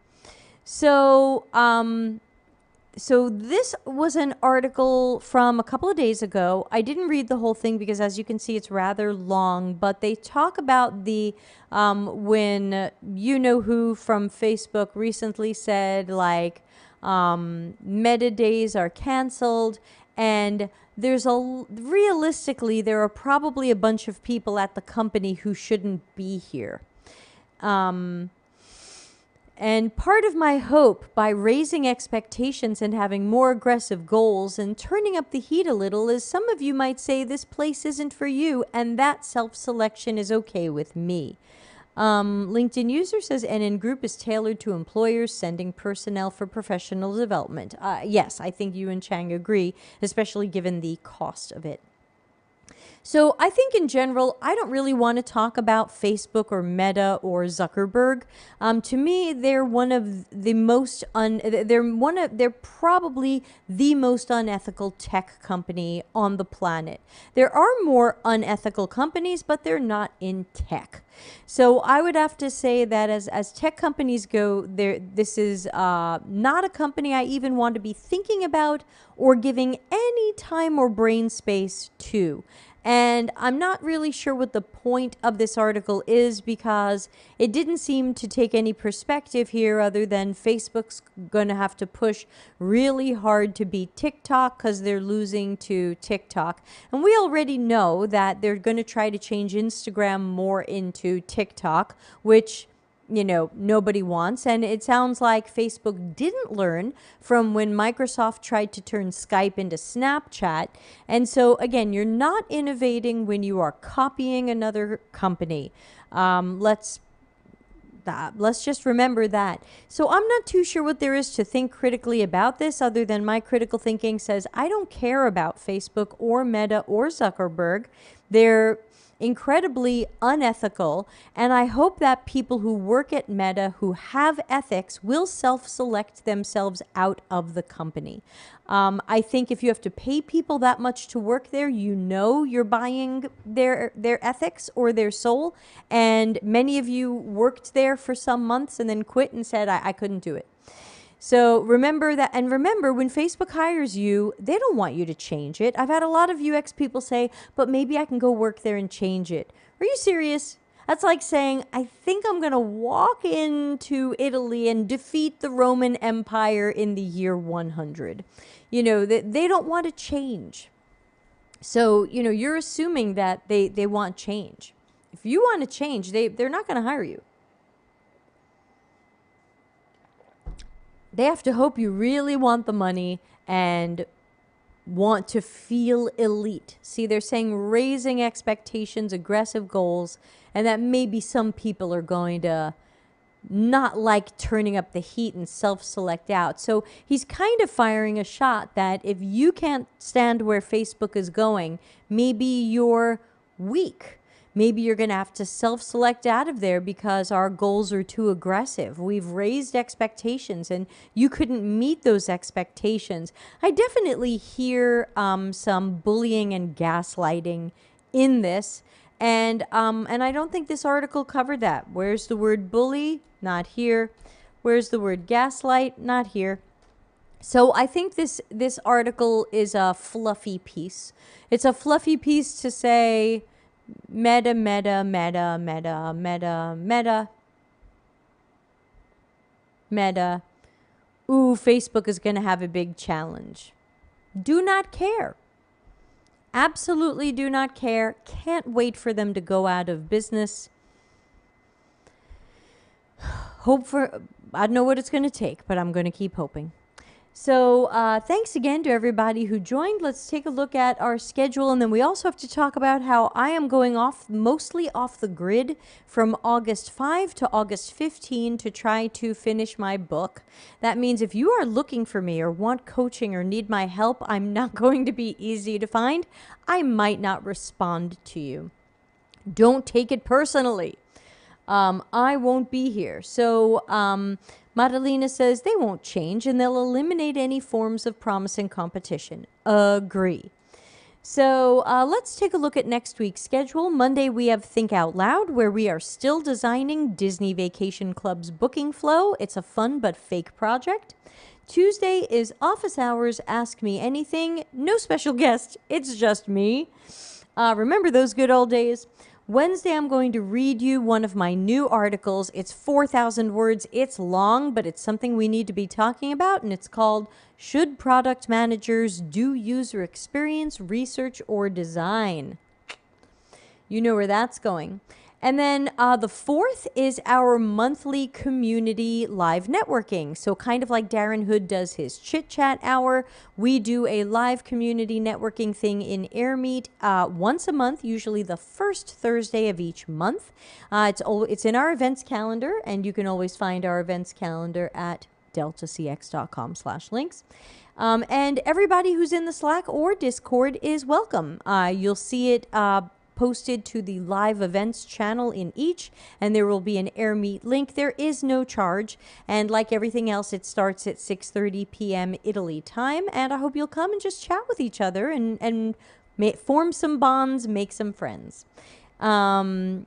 S1: So So this was an article from a couple of days ago. I didn't read the whole thing because, as you can see, it's rather long. But they talk about the when you know who from Facebook recently said like meta days are canceled, and there's realistically there are probably a bunch of people at the company who shouldn't be here. And part of my hope by raising expectations and having more aggressive goals and turning up the heat a little is some of you might say this place isn't for you, and that self-selection is okay with me. LinkedIn user says NN Group is tailored to employers sending personnel for professional development. Yes, I think you and Chang agree, especially given the cost of it. So I think in general, I don't really want to talk about Facebook or Meta or Zuckerberg. To me, they're one of the most they're probably the most unethical tech company on the planet. There are more unethical companies, but they're not in tech. So I would have to say that as tech companies go, this is not a company I even want to be thinking about or giving any time or brain space to. And I'm not really sure what the point of this article is because it didn't seem to take any perspective here other than Facebook's going to have to push really hard to beat TikTok because they're losing to TikTok. And we already know that they're going to try to change Instagram more into TikTok, which nobody wants. And it sounds like Facebook didn't learn from when Microsoft tried to turn Skype into Snapchat. And so, again, you're not innovating when you are copying another company. Let's just remember that. So I'm not too sure what there is to think critically about this other than my critical thinking says I don't care about Facebook or Meta or Zuckerberg. They're incredibly unethical, and I hope that people who work at Meta who have ethics will self-select themselves out of the company. I think if you have to pay people that much to work there, you're buying their ethics or their soul, and many of you worked there for some months and then quit and said, I couldn't do it. So remember that, and remember when Facebook hires you, they don't want you to change it. I've had a lot of UX people say, but maybe I can go work there and change it. Are you serious? That's like saying, I think I'm going to walk into Italy and defeat the Roman Empire in the year 100. They don't want to change. So, you're assuming that they want change. If you want to change, they're not going to hire you. They have to hope you really want the money and want to feel elite. See, they're saying raising expectations, aggressive goals, and that maybe some people are going to not like turning up the heat and self-select out. So he's kind of firing a shot that if you can't stand where Facebook is going, maybe you're weak. Maybe you're going to have to self-select out of there because our goals are too aggressive. We've raised expectations and you couldn't meet those expectations. I definitely hear some bullying and gaslighting in this. And I don't think this article covered that. Where's the word bully? Not here. Where's the word gaslight? Not here. So I think this article is a fluffy piece. It's a fluffy piece to say Meta. Ooh, Facebook is going to have a big challenge. Do not care. Absolutely do not care. Can't wait for them to go out of business. I don't know what it's going to take, but I'm going to keep hoping. So thanks again to everybody who joined. Let's take a look at our schedule, and then we also have to talk about how I am going mostly off the grid from August 5 to August 15 to try to finish my book. That means if you are looking for me or want coaching or need my help, I'm not going to be easy to find. I might not respond to you. Don't take it personally. I won't be here. So Madalena says they won't change and they'll eliminate any forms of promising competition. Agree. So let's take a look at next week's schedule. Monday, we have Think Out Loud, where we are still designing Disney Vacation Club's booking flow. It's a fun but fake project. Tuesday is office hours, ask me anything. No special guest, it's just me. Remember those good old days? Wednesday, I'm going to read you one of my new articles. It's 4,000 words. It's long, but it's something we need to be talking about, and it's called Should Product Managers Do User Experience, Research, or Design? You know where that's going. And then the 4th is our monthly community live networking. So kind of like Darren Hood does his Chit Chat Hour, we do a live community networking thing in AirMeet once a month, usually the first Thursday of each month. It's in our events calendar, and you can always find our events calendar at deltacx.com/links. And everybody who's in the Slack or Discord is welcome. You'll see it posted to the live events channel in each, and there will be an AirMeet link. There is no charge, and like everything else, it starts at 6:30 p.m. Italy time, and I hope you'll come and just chat with each other and form some bonds, make some friends. Shri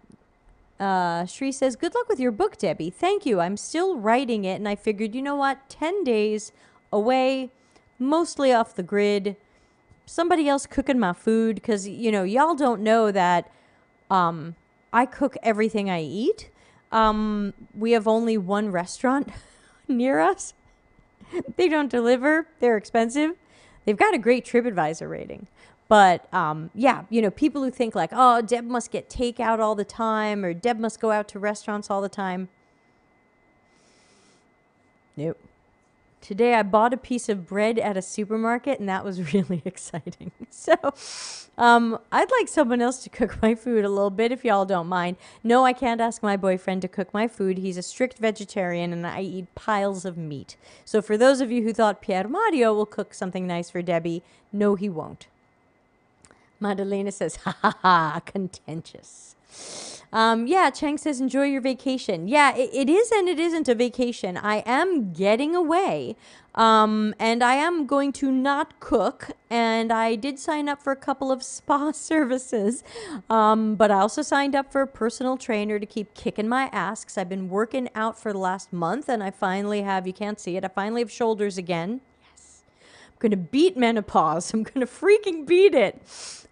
S1: says, good luck with your book, Debbie. Thank you. I'm still writing it, and I figured, you know what, 10 days away, mostly off the grid, somebody else cooking my food, because, you know, y'all don't know that I cook everything I eat. We have only one restaurant near us. They don't deliver. They're expensive. They've got a great TripAdvisor rating. But, yeah, you know, people who think like, oh, Deb must get takeout all the time, or Deb must go out to restaurants all the time. Nope. Today I bought a piece of bread at a supermarket, and that was really exciting. So I'd like someone else to cook my food a little bit, if y'all don't mind. No, I can't ask my boyfriend to cook my food. He's a strict vegetarian, and I eat piles of meat. So for those of you who thought Pier Mario will cook something nice for Debbie, no, he won't. Madalena says, ha ha ha, contentious. Yeah, Chang says, enjoy your vacation. Yeah, it is and it isn't a vacation. I am getting away, and I am going to not cook, and I did sign up for a couple of spa services, but I also signed up for a personal trainer to keep kicking my ass, 'cause I've been working out for the last month, and I finally have, you can't see it, I finally have shoulders again. Yes. I'm going to beat menopause. I'm going to freaking beat it.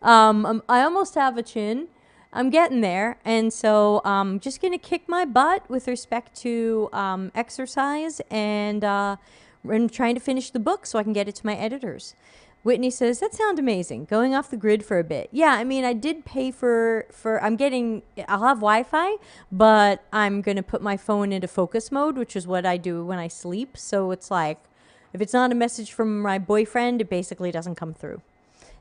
S1: I almost have a chin. I'm getting there, and so I'm just going to kick my butt with respect to exercise, and I'm trying to finish the book so I can get it to my editors. Whitney says, that sounds amazing, going off the grid for a bit. Yeah, I mean, I did pay for I'll have Wi-Fi, but I'm going to put my phone into focus mode, which is what I do when I sleep. So it's like, if it's not a message from my boyfriend, it basically doesn't come through.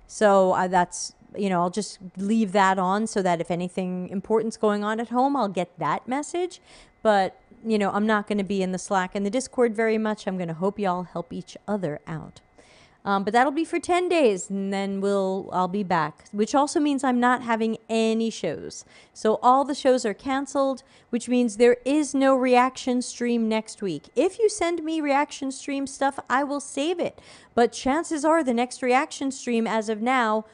S1: So that's... You know, I'll just leave that on so that if anything important's going on at home, I'll get that message. But, you know, I'm not going to be in the Slack and the Discord very much. I'm going to hope y'all help each other out. But that'll be for 10 days, and then I'll be back, which also means I'm not having any shows. So all the shows are canceled, which means there is no reaction stream next week. If you send me reaction stream stuff, I will save it. But chances are the next reaction stream as of now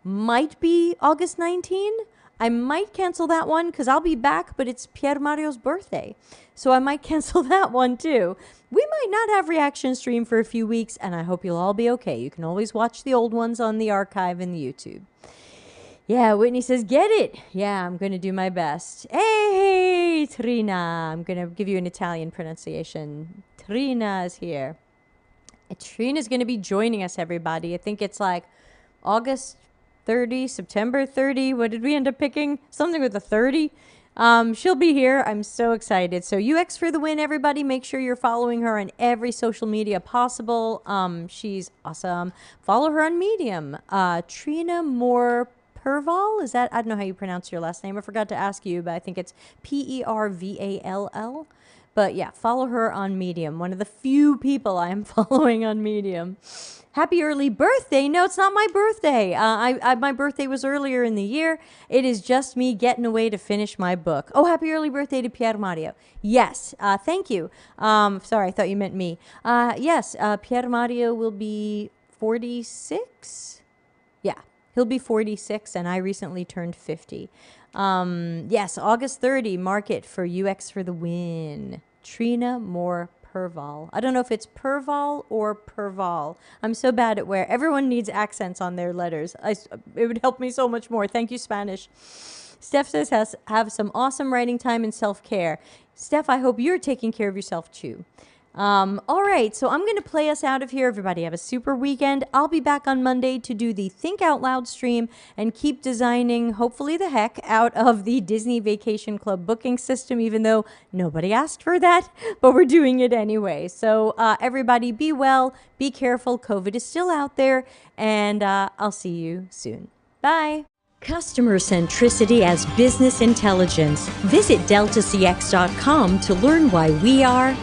S1: might be August 19. I might cancel that one because I'll be back, but it's Pier Mario's birthday. So I might cancel that one too. We might not have reaction stream for a few weeks, and I hope you'll all be okay. You can always watch the old ones on the archive in the YouTube. Yeah, Whitney says, get it. Yeah, I'm going to do my best. Hey, Trina. I'm going to give you an Italian pronunciation. Trina is here. Trina's going to be joining us, everybody. I think it's like August 30, September 30. What did we end up picking? Something with a 30. She'll be here. I'm so excited. So UX for the win, everybody. Make sure you're following her on every social media possible. She's awesome. Follow her on Medium. Trina Moore Perval. Is that? I don't know how you pronounce your last name. I forgot to ask you, but I think it's Pervall. But yeah, follow her on Medium. One of the few people I am following on Medium. Happy early birthday. No, it's not my birthday. My birthday was earlier in the year. It is just me getting away to finish my book. Oh, happy early birthday to Pier Mario. Yes, thank you. Sorry, I thought you meant me. Yes, Pier Mario will be 46. Yeah, he'll be 46, and I recently turned 50. Yes, August 30, mark it for UX for the win. Trina Moore Perval. I don't know if it's Perval or Perval. I'm so bad at where everyone needs accents on their letters. It would help me so much more. Thank you, Spanish. Steph says, have some awesome writing time and self-care. Steph, I hope you're taking care of yourself too. All right, so I'm going to play us out of here. Everybody have a super weekend. I'll be back on Monday to do the Think Out Loud stream and keep designing, hopefully the heck, out of the Disney Vacation Club booking system, even though nobody asked for that, but we're doing it anyway. So everybody be well, be careful. COVID is still out there, and I'll see you soon. Bye. Customer centricity as business intelligence. Visit deltacx.com to learn why we are